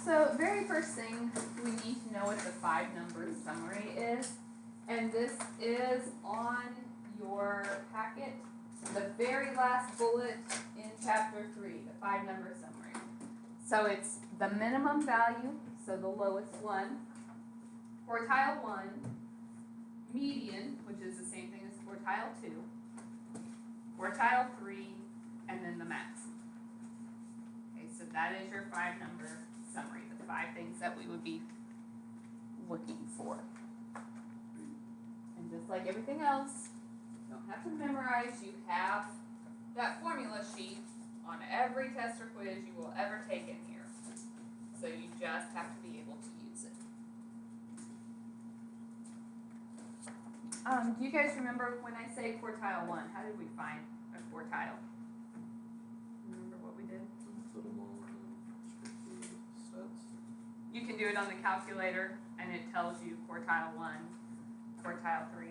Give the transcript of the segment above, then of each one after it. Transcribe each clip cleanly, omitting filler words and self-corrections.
So very first thing, we need to know what the 5-number summary is. And this is on your packet, the very last bullet in chapter 3, the 5-number summary. So it's the minimum value, so the lowest one, quartile 1, median, which is the same thing as quartile 2, quartile 3, and then the maximum. Okay, so that is your 5-number summary, the 5 things that we would be looking for. And just like everything else, you don't have to memorize. You have that formula sheet on every test or quiz you will ever take in here. So you just have to be able to use it. Do you guys remember when I say quartile 1, how did we find a quartile? Remember what we did? Put them all in sets. You can do it on the calculator, and it tells you quartile 1, quartile 3.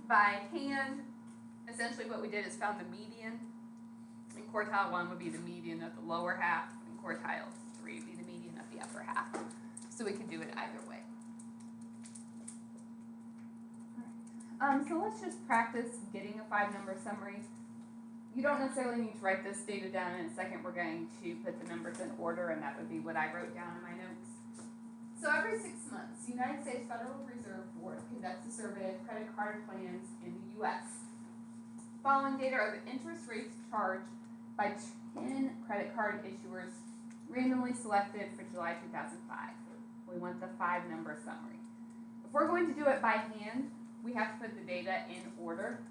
By hand, essentially what we did is found the median, and quartile 1 would be the median of the lower half, and quartile 3 would be the median of the upper half. So we could do it either way. So let's just practice getting a 5-number summary. You don't necessarily need to write this data down. In a second, we're going to put the numbers in order, and that would be what I wrote down in my notes. So every 6 months, the United States Federal Reserve Board conducts a survey of credit card plans in the U.S. Following data are the interest rates charged by 10 credit card issuers randomly selected for July 2005. We want the 5-number summary. If we're going to do it by hand, we have to put the data in order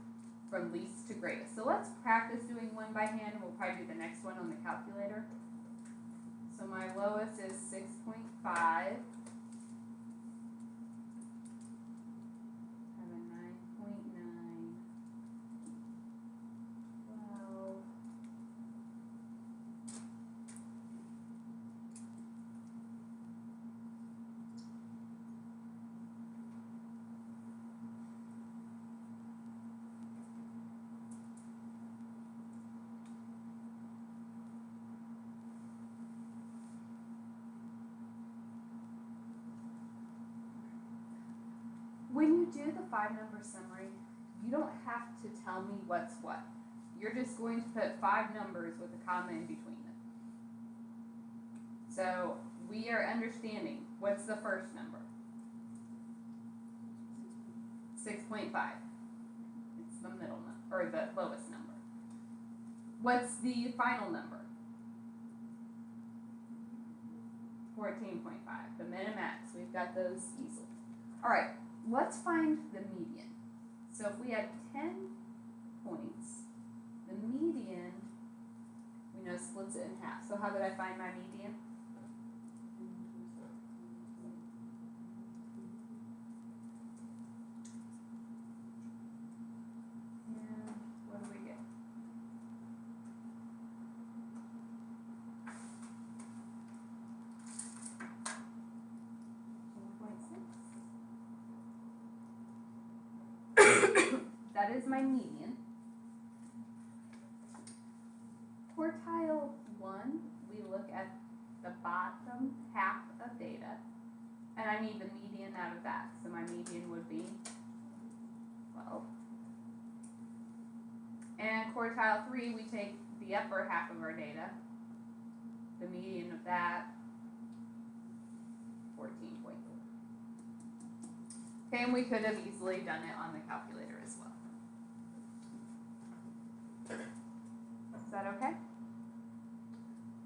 from least to greatest. So let's practice doing one by hand, and we'll probably do the next one on the calculator. So my lowest is 6.5. I have a 9.9, 12. When you do the 5-number summary, you don't have to tell me what's what. You're just going to put 5 numbers with a comma in between them. So we are understanding what's the first number. 6.5. It's the middle number, or the lowest number. What's the final number? 14.5. The min and max. We've got those easily. All right. Let's find the median. So if we had 10 points, the median, we know splits it in half. So how did I find my median? And what do we get? 4.6. That is my median. Quartile 1, we look at the bottom half of data, and I need the median out of that. So my median would be 12. And quartile 3, we take the upper half of our data, the median of that, 14.4. Okay, and we could have easily done it on the calculator as well. Is that okay?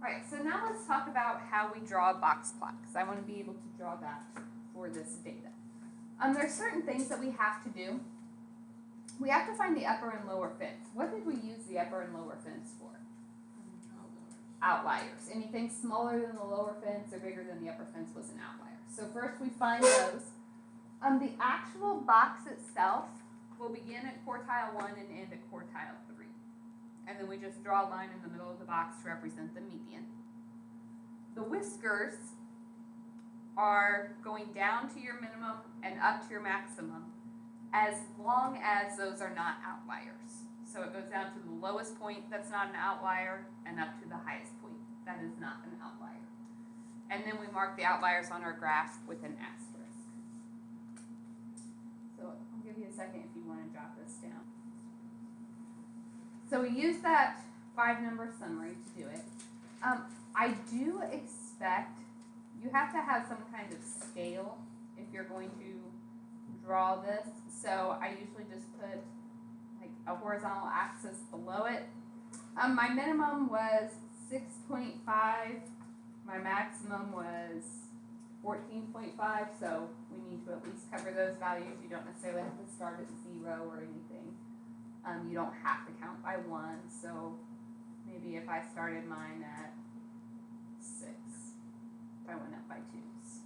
All right, so now let's talk about how we draw a box plot, because I want to be able to draw that for this data. There are certain things that we have to do. We have to find the upper and lower fence. What did we use the upper and lower fence for? Outliers. Anything smaller than the lower fence or bigger than the upper fence was an outlier. So first we find those. The actual box itself will begin at quartile 1 and end at quartile 3. And then we just draw a line in the middle of the box to represent the median. The whiskers are going down to your minimum and up to your maximum as long as those are not outliers. So it goes down to the lowest point that's not an outlier and up to the highest point that is not an outlier. and then we mark the outliers on our graph with an asterisk. So I'll give you a second if you want to jot this down. So we use that 5-number summary to do it. I do expect you have to have some kind of scale if you're going to draw this. So I usually just put like a horizontal axis below it. My minimum was 6.5. My maximum was 14.5. So we need to at least cover those values. You don't necessarily have to start at 0 or anything. You don't have to count by 1. So maybe if I started mine at 6, if I went up by 2s.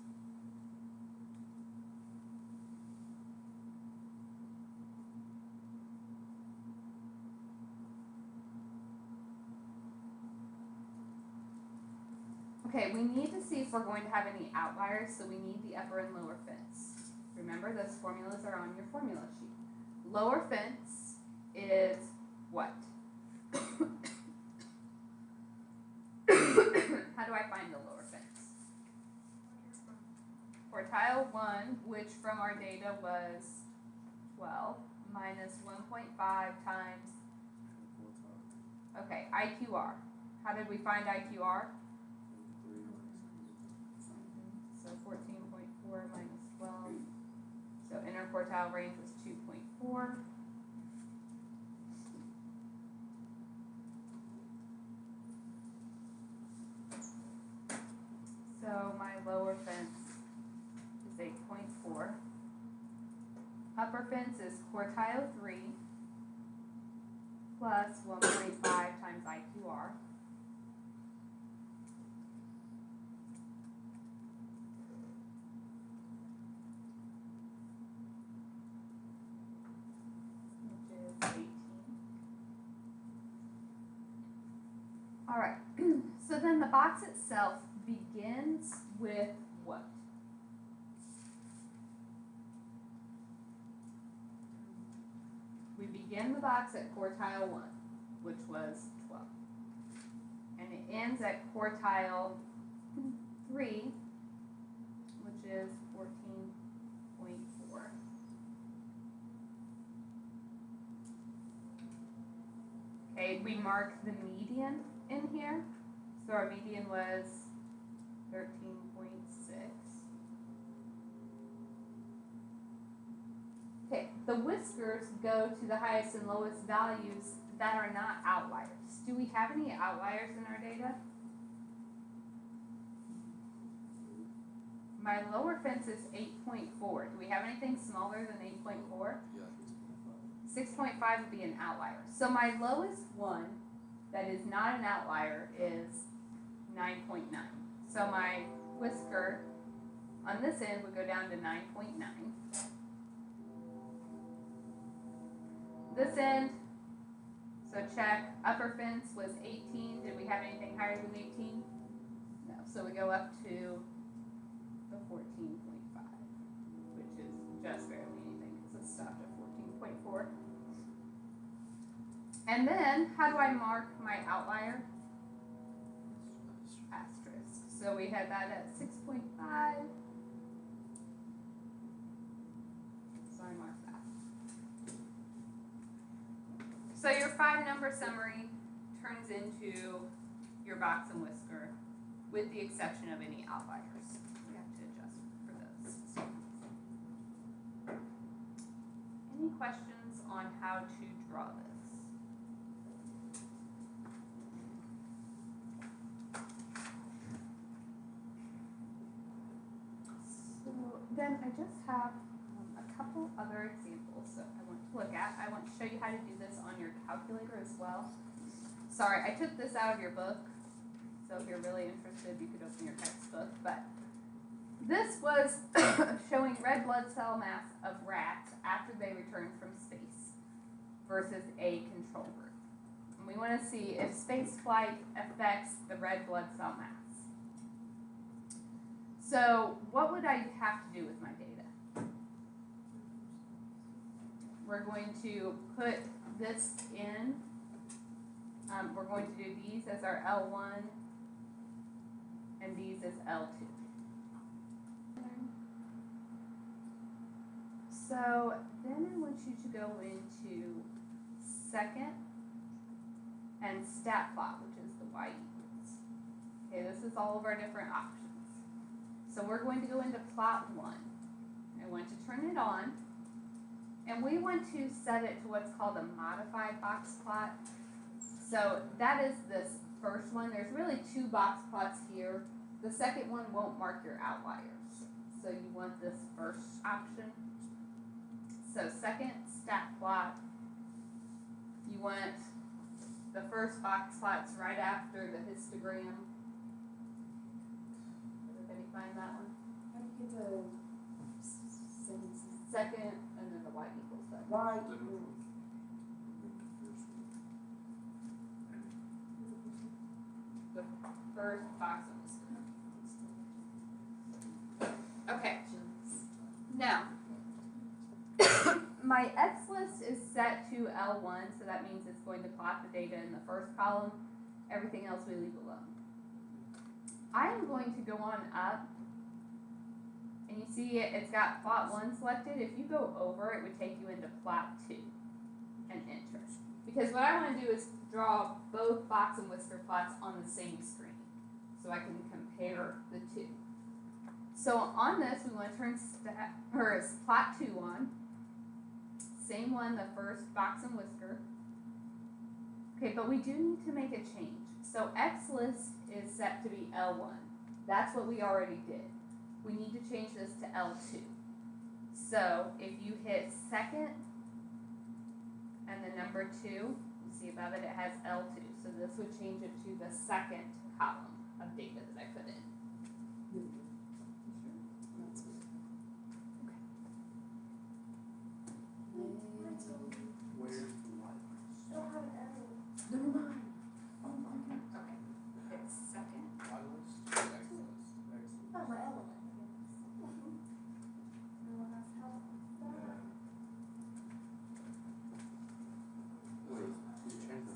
Okay, we need to see if we're going to have any outliers, so we need the upper and lower fence. Remember, those formulas are on your formula sheet. Lower fence is what? How do I find the lower fence? Quartile 1, which from our data was 12, minus 1.5 times, okay, IQR. How did we find IQR? So 14.4 minus 12. So interquartile range was 2.4. So my lower fence is 8.4. Upper fence is quartile 3 plus 1.5 times IQR. Which is 18. All right, so then the box itself begins with what? We begin the box at quartile 1, which was 12. And it ends at quartile 3, which is 14.4. Okay, we mark the median in here. So our median was 13.6. Okay, the whiskers go to the highest and lowest values that are not outliers. Do we have any outliers in our data? My lower fence is 8.4. Do we have anything smaller than 8.4? Yeah, 6.5 would be an outlier. So my lowest one that is not an outlier is 9.9. So my whisker on this end would go down to 9.9. This end, so check, upper fence was 18. Did we have anything higher than 18? No, so we go up to the 14.5, which is just barely anything because it stopped at 14.4. And then, how do I mark my outlier? Asterisk. So we had that at 6.5. So I mark that. So your 5-number summary turns into your box and whisker, with the exception of any outliers. We have to adjust for those. Any questions on how to draw this? So then I just have a couple other examples that I want to look at. I want to show you how to do this on your calculator as well. Sorry, I took this out of your book, so if you're really interested, you could open your textbook. But this was showing red blood cell mass of rats after they returned from space versus a control group. And we want to see if space flight affects the red blood cell mass. So what would I have to do with my data? We're going to put this in. We're going to do these as our L1 and these as L2. So then I want you to go into second and stat plot, which is the y equals. Okay, this is all of our different options. So we're going to go into plot 1. I want to turn it on, and we want to set it to what's called a modified box plot. So that is this first one. There's really 2 box plots here. The second one won't mark your outliers. So you want this first option. So second stat plot, you want the first box plots right after the histogram. Everybody find that one? How do you get the Second, and then the y equals that. y The equals? The first box on the screen. Okay. Now, my X list is set to L1, so that means it's going to plot the data in the first column. Everything else we leave alone. I am going to go on up, and you see it's got plot 1 selected. If you go over, it would take you into plot 2 and enter. Because what I want to do is draw both box and whisker plots on the same screen, so I can compare the 2. So on this, we want to turn plot 2 on. Same one, the first box and whisker. Okay, but we do need to make a change. So X list is set to be L1. That's what we already did. We need to change this to L2. So if you hit second and the number 2, you see above it, it has L2. So this would change it to the second column of data that I put in. Where? Never mind. Oh, Okay. It's second. Y list? X list. oh, my element. Wait, you changed the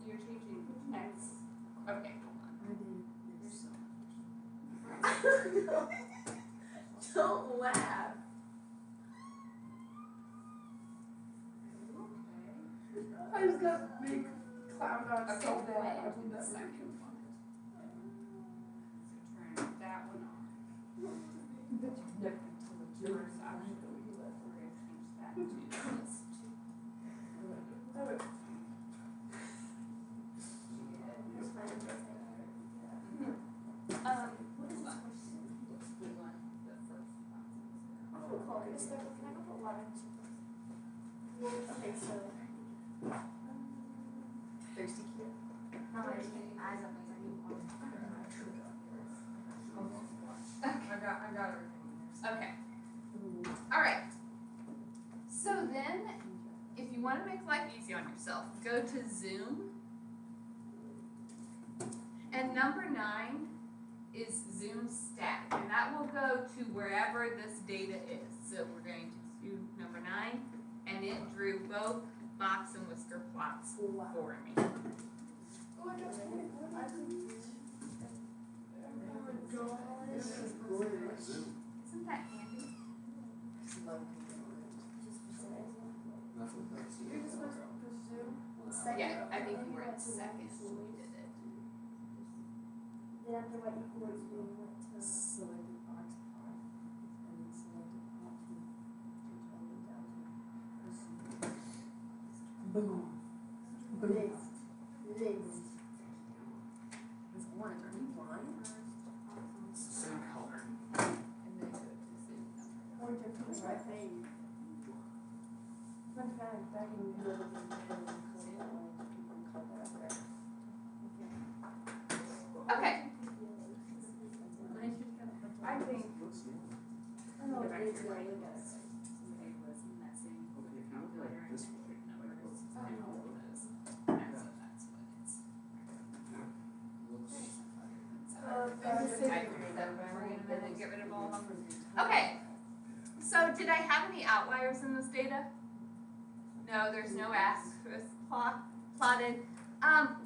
You're changing X. Okay, hold on. Don't laugh. I just got big clown on Okay, so wait, bad. I'll do the second one. So turn that one on. First option, we're gonna change that to list 2. What is that? We want the first box. Okay, so. Thirsty kid. How many eyes up there? I got everything. Okay. All right. So then, if you want to make life easy on yourself, go to Zoom. And number 9 is Zoom static, and that will go to wherever this data is. So we're going to do number 9, and it drew both box and whisker plots for me. Oh, I got something. Isn't that handy? That's what that's. You're just supposed to presume. Yeah, I think you were in second when we did it. Then after what equals, we went to Selected box plot, and then selected plot 2, which I went down to. Boom. list. List. It's orange, are you blind? It's the same color. And then go to Zoom number. Orange or pink, right? Fun fact, back in the day, Okay. I think I know go it back is, to your yeah, right. look at it. Somebody was messing Okay, if you look calculator like this and way. numbers and all of those. And so that's what it's. Looks. Type that over in a minute, get rid of all of them. Okay, so did I have any outliers in this data? No, there's no asterisk plotted.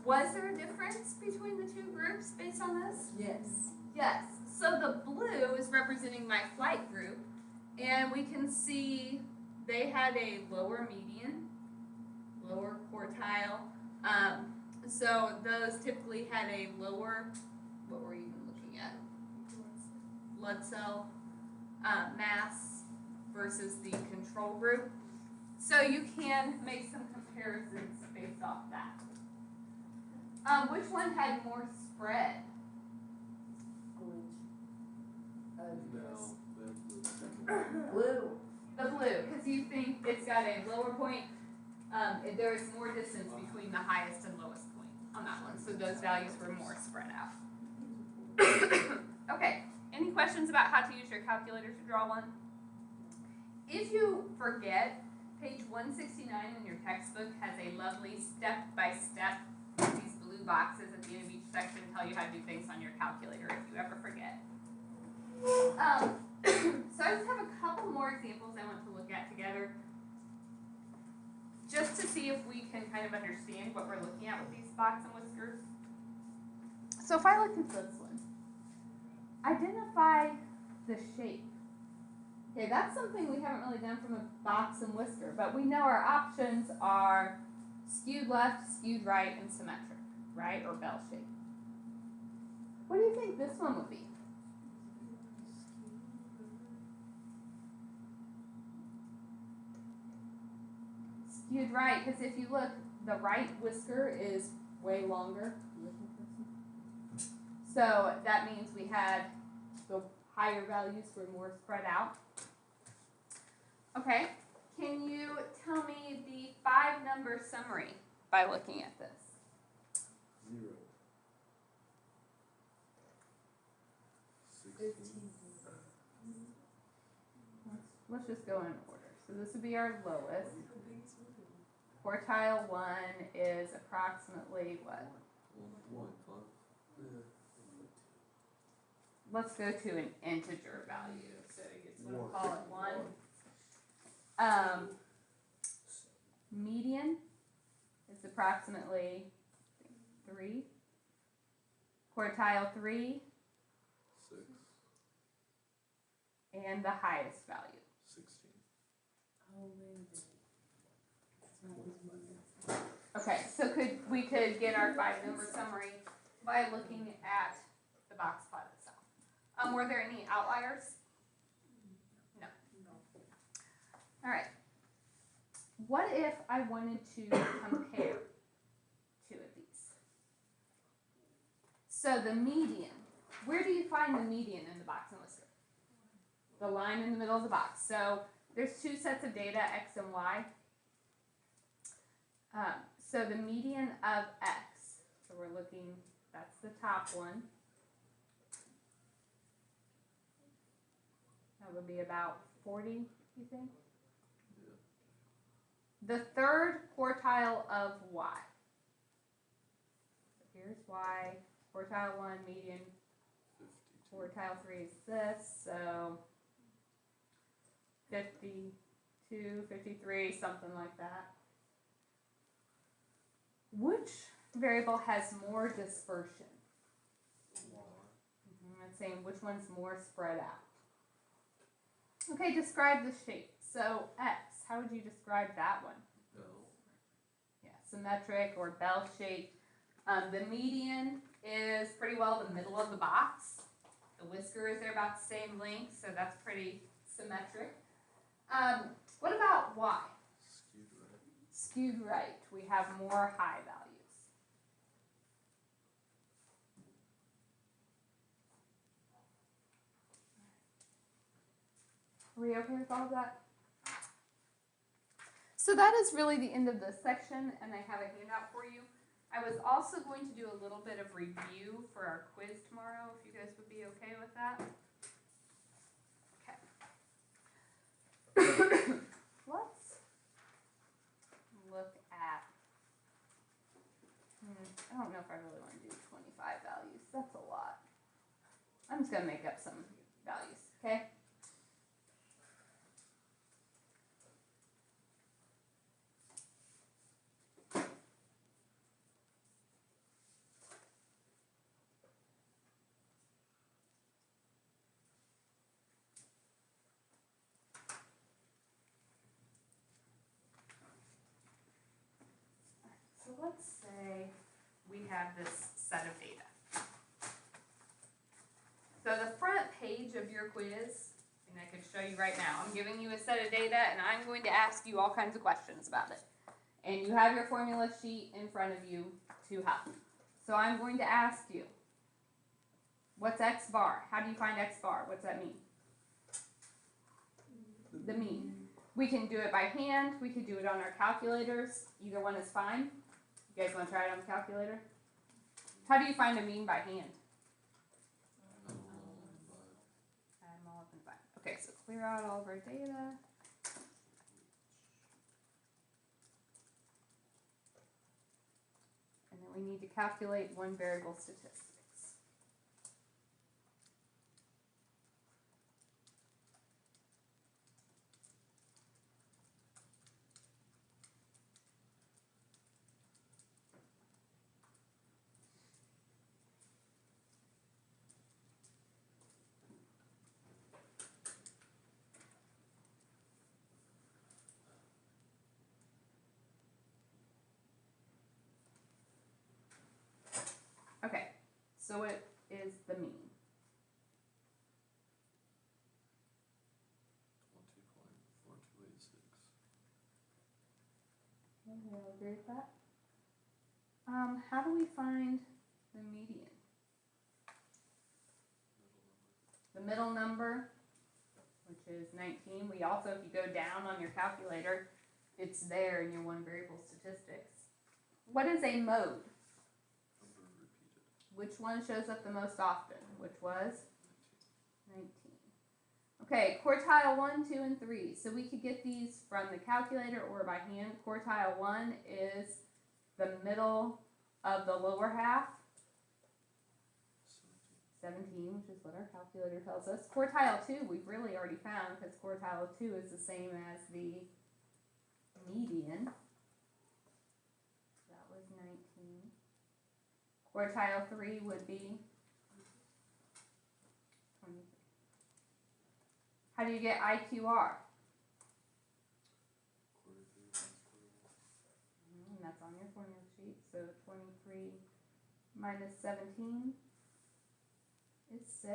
Was there a difference between the 2 groups? Yes. Yes. So the blue is representing my flight group, and we can see they had a lower median, lower quartile. So those typically had a lower, what were we even looking at? Blood cell mass versus the control group. So you can make some comparisons based off that. Which one had more spread? Yes. No, Blue. The blue, because you think it's got a lower point. There is more distance between the highest and lowest point on that one, so those values were more spread out. Okay, any questions about how to use your calculator to draw one? If you forget, page 169 in your textbook has a lovely step-by-step, these blue boxes at the end of each section tell you how to do things on your calculator if you ever forget. So I just have a couple more examples I want to look at together, just to see if we can kind of understand what we're looking at with these spots and whiskers. So if I look at this one, identify the shape. Okay, that's something we haven't really done from a box and whisker, but we know our options are skewed left, skewed right, and symmetric, right, or bell shape. What do you think this one would be? Skewed right, because if you look, the right whisker is way longer. So that means we had the higher values were more spread out. Okay, can you tell me the 5-number summary by looking at this? 0. 15. Let's just go in order. So this would be our lowest. Quartile 1 is approximately what? 1. Let's go to an integer value. So we'll One. call it 1. Median is approximately 3. Quartile 3. 6. And the highest value. 16. Oh, wait. It's not this one. Okay, so we could get our 5-number summary by looking at the box plot itself. Were there any outliers? No. All right. What if I wanted to compare two of these? So the median. Where do you find the median in the box and whisker? The line in the middle of the box. So there's 2 sets of data, x and y. So the median of x, so we're looking, that's the top one. That would be about 40, you think? Yeah. The third quartile of y. So here's y, quartile 1, median, 52. quartile 3 is this, so 52, 53, something like that. Which variable has more dispersion? I'm saying which one's more spread out. Okay, describe the shape. So x, how would you describe that one? Bell. Yeah, symmetric or bell shaped. The median is pretty well the middle of the box. The whiskers are about the same length, so that's pretty symmetric. What about y? Skewed right. Skewed right. We have more high values. Are we okay with all of that? So that is really the end of this section, and I have a handout for you. I was also going to do a little bit of review for our quiz tomorrow, if you guys would be okay with that. Okay. Let's look at, I don't know if I really want to do 25 values. That's a lot. I'm just going to make up some values, okay? let's say we have this set of data. So the front page of your quiz, and I could show you right now, I'm giving you a set of data and I'm going to ask you all kinds of questions about it. And you have your formula sheet in front of you to help. So I'm going to ask you, what's x bar? How do you find x bar? What's that mean? The mean. We can do it by hand. We could do it on our calculators. Either one is fine. You guys want to try it on the calculator? How do you find a mean by hand? Add them all up in 5. Okay, so clear out all of our data. And then we need to calculate one variable statistics. Okay, so it is the mean. 20.4286. Okay, we all agree with that? How do we find the median? The middle number, which is 19. We also, if you go down on your calculator, it's there in your one variable statistics. What is a mode? Number repeated. Which one shows up the most often? Which was? 19. Okay, quartile 1, 2, and 3. So we could get these from the calculator or by hand. Quartile 1 is the middle of the lower half. 17, which is what our calculator tells us. Quartile 2, we've really already found because quartile 2 is the same as the median. That was 19. Quartile 3 would be 23. How do you get IQR? 43 And that's on your formula sheet. So 23 minus 17 is 6.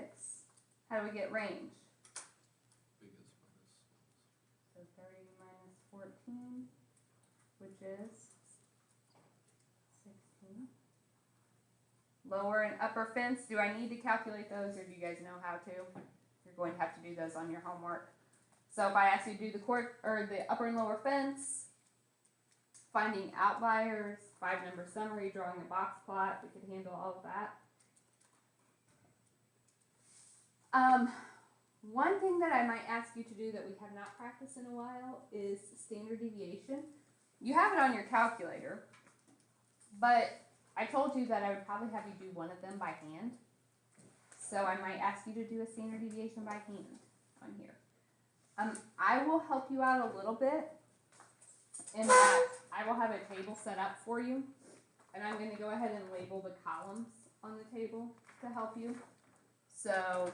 How do we get range? biggest minus So 30 minus 14, which is 16. Lower and upper fence, do I need to calculate those or do you guys know how to? You're going to have to do those on your homework. So if I ask you to do the upper and lower fence, finding outliers, 5-number summary, drawing a box plot, we could handle all of that. One thing that I might ask you to do that we have not practiced in a while is standard deviation. You have it on your calculator, but I told you that I would probably have you do one of them by hand. So I might ask you to do a standard deviation by hand on here. I will help you out a little bit in that I will have a table set up for you, and I'm going to go ahead and label the columns on the table to help you. So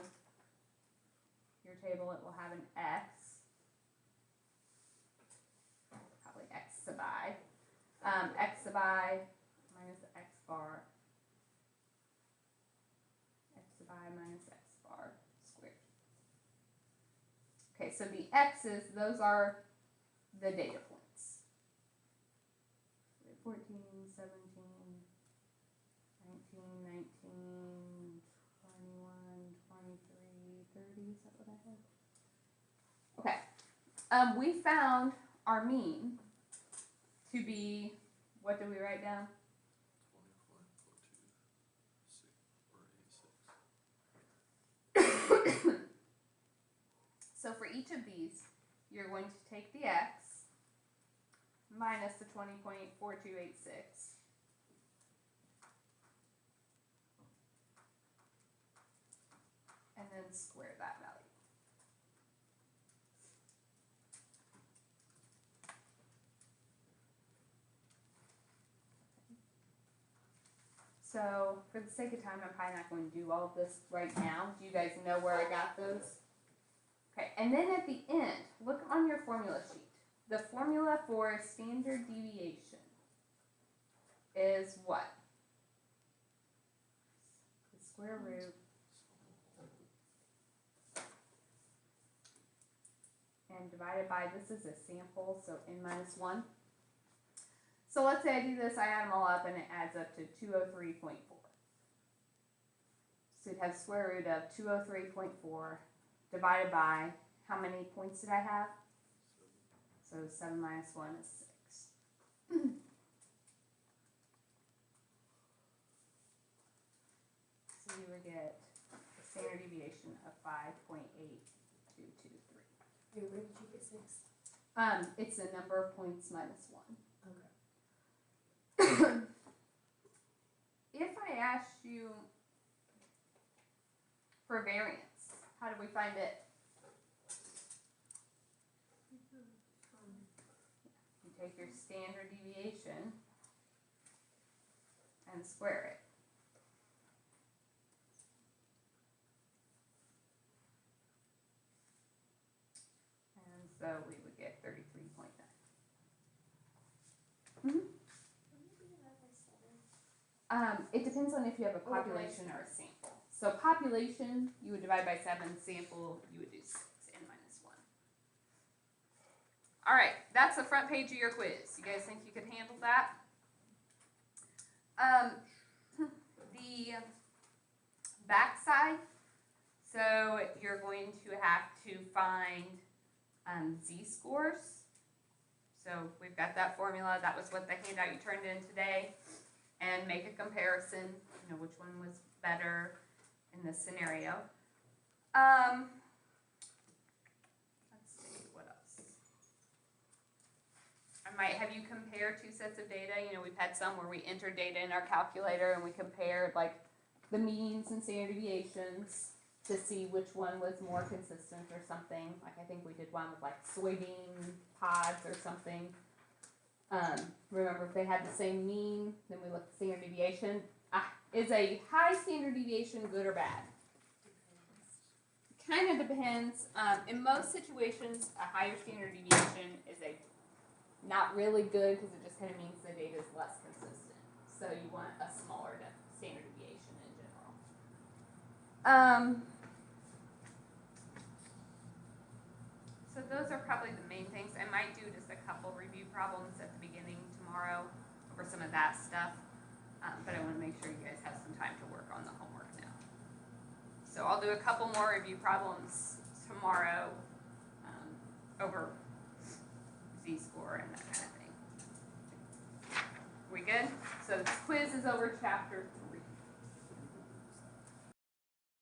your table, it will have an X, probably X sub I, X sub I minus X bar, X sub I minus X bar squared. Okay, so the X's, those are the data points. 14, 17, 19, 19, 21, 23, 30, is that what I had? Okay, we found our mean to be, what did we write down? 20.4286. So for each of these, you're going to take the X minus the 20.4286. And then square that value. So for the sake of time, I'm probably not going to do all of this right now. Do you guys know where I got those? Okay, and then at the end, look on your formula sheet. The formula for standard deviation. is what? The square root and divided by, this is a sample, so n minus 1. So let's say I do this, I add them all up, and it adds up to 203.4. So you'd have square root of 203.4 divided by, how many points did I have? So 7 minus 1 is 6. So you would get a standard deviation of 5.8223. Hey, where did you get 6? It's the number of points minus 1. Okay. If I asked you for variance, how do we find it? You take your standard deviation and square it. And so we would get 33.9. It depends on if you have a population or a sample. So population, you would divide by 7. Sample, you would do 6, n minus 1. All right, that's the front page of your quiz. You guys think you could handle that? The back side, so you're going to have to find z-scores. So we've got that formula. That was what the handout you turned in today. And make a comparison, you know, which one was better in this scenario. Let's see, what else? I might have you compare two sets of data. You know, we've had some where we entered data in our calculator and we compared like the means and standard deviations to see which one was more consistent or something. Like I think we did one with like soybean pods or something. Remember, if they had the same mean, then we look at standard deviation. Is a high standard deviation good or bad? Kind of depends. In most situations, a higher standard deviation is a not really good because it just kind of means the data is less consistent. So you want a smaller standard deviation in general. So those are probably the main things. I might do just a couple review problems at the beginning tomorrow over some of that stuff. But I want to make sure you guys have some time to work on the homework now. So I'll do a couple more review problems tomorrow over z-score and that kind of thing. We good? So the quiz is over chapter 3.